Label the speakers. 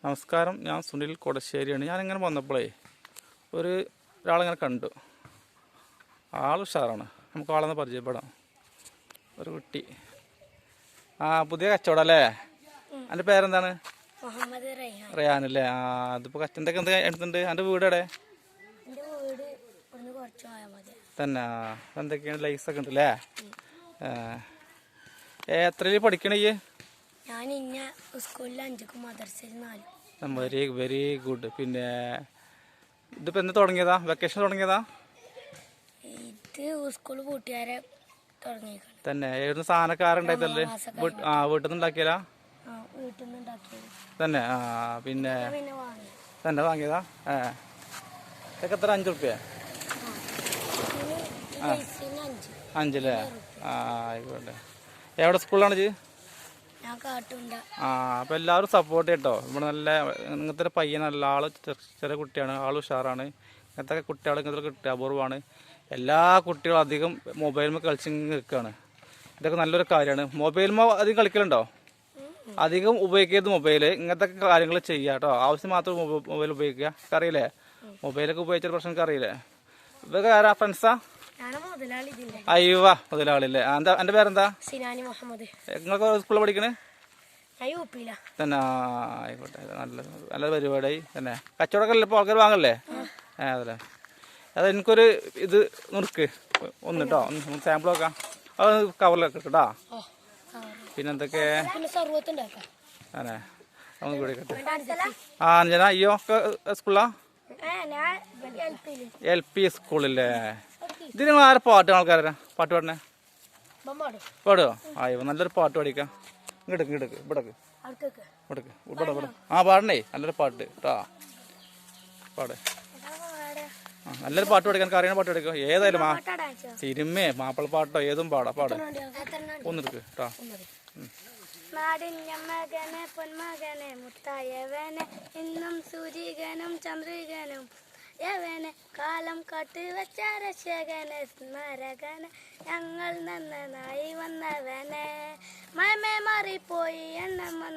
Speaker 1: നമസ്കാരം, ഞാൻ സുനിൽ കൊടശ്ശേരിയാണ്. ഞാനിങ്ങനെ വന്നപ്പോഴേ ഒരാളിങ്ങനെ കണ്ടു. ആൾ ഉഷാറാണ്. നമുക്ക് ആളെന്ന് പരിചയപ്പെടാം. ഒരു കുട്ടി. പുതിയ കച്ചവടം അല്ലേ? എൻ്റെ പേരെന്താണ്? റയാനല്ലേ? അതിപ്പോൾ കച്ചവടമൊക്കെ എന്താ എടുത്തിട്ടുണ്ട്? എൻ്റെ വീട് എവിടെ തന്നെ? എന്തൊക്കെയാണ് ലൈസൊക്കെ ഉണ്ടല്ലേ? എത്രയിൽ പഠിക്കണേ? Very good. പിന്നെ ഇതിപ്പോ എന്ന് തുടങ്ങിയതാ? വെക്കേഷൻ തുടങ്ങിയതാ തന്നെ? ഏത് സാധനക്കാരുണ്ടായിട്ടല്ലേ? വീട്ടിൽ നിന്ന് ഉണ്ടാക്കിയതാ തന്നെ? പിന്നെ തന്നെ വാങ്ങിയതാ? ഇതൊക്കെ എത്ര? 5 റുപ്യ? 5 അല്ലേ? ആയിക്കോട്ടെ. എവിടെ സ്കൂളിലാണ് ഇത്? അപ്പൊ എല്ലാവരും സപ്പോർട്ട് ചെയ്യട്ടോ. ഇവിടെ നല്ല ഇങ്ങനത്തെ പയ്യൻ നല്ല ആള് ചെറിയ കുട്ടിയാണ്, ആള് ഉഷാറാണ്. ഇങ്ങനത്തെ കുട്ടികൾ ഇങ്ങനത്തെ കിട്ടുക അപൂർവമാണ്. എല്ലാ കുട്ടികളും അധികം മൊബൈലിൽ കളിച്ച് നിൽക്കുകയാണ്. ഇതൊക്കെ നല്ലൊരു കാര്യമാണ്. മൊബൈലിൽ അധികം കളിക്കലുണ്ടോ? അധികം ഉപയോഗിക്കരുത് മൊബൈല്. ഇങ്ങനത്തെ കാര്യങ്ങൾ ചെയ്യുക കേട്ടോ. ആവശ്യം മാത്രം മൊബൈൽ ഉപയോഗിക്കുക. അറിയില്ലേ? മൊബൈലൊക്കെ ഉപയോഗിച്ച പ്രശ്നം അറിയില്ലേ? ഇതൊക്കെ ആരാ? ഫ്രണ്ട്സാ? അയ്യോ, മുതലാളില്ലേ? എന്റെ പേരെന്താ? നിങ്ങൾക്ക് സ്കൂളിൽ പഠിക്കണേ തന്നെ? ആയിക്കോട്ടെ. നല്ല പരിപാടിയായി തന്നെ. കച്ചവടമൊക്കെ അല്ലേ ഇപ്പോൾ? ആൾക്കാർ വാങ്ങല്ലേ? അതല്ലേ? എനിക്കൊരു ഇത് നുറുക്ക് ഒന്ന് കേട്ടോ. ഒന്ന് സാമ്പിൾ നോക്കാം. അത് കവറിലൊക്കെ കേട്ടോ. പിന്നെന്തൊക്കെ അതെ? നമുക്ക് ഇവിടെ അഞ്ജന. അയ്യോ സ്കൂളാ? LP സ്കൂളില്ലേ? ഇതിന് ആരെ പാട്ട്? ആൾക്കാരാ പാട്ട് പാടണേ? പാടുവോ? ആയോ, നല്ലൊരു പാട്ട് പാടിക്കാം. ഇങ്ങോട്ട് ഇവിടേക്ക് പാടണേ. നല്ലൊരു പാട്ട് കേട്ടോ. പാട്. നല്ലൊരു പാട്ട് പഠിക്കാൻ അറിയണ പാട്ട് പഠിക്കോ. ഏതായാലും സിനിമേ മാപ്പിളപ്പാട്ടോ ഏതും പാടാ. പാട് ഒന്നെടുക്ക് കേട്ടോ.
Speaker 2: നാടിന്റെ മകനെ പൊന്മകനെ മുത്തായവനെ ഇന്നും സൂര്യകനും ചന്ദ്രികനും യവനെ കാലം കാട്ടി വെച്ച രക്ഷകനെ സ്മരകനെ ഞങ്ങൾ നന്നായി വന്നവനെ മയമേ മാറിപ്പോയി എണ്ണം വന്ന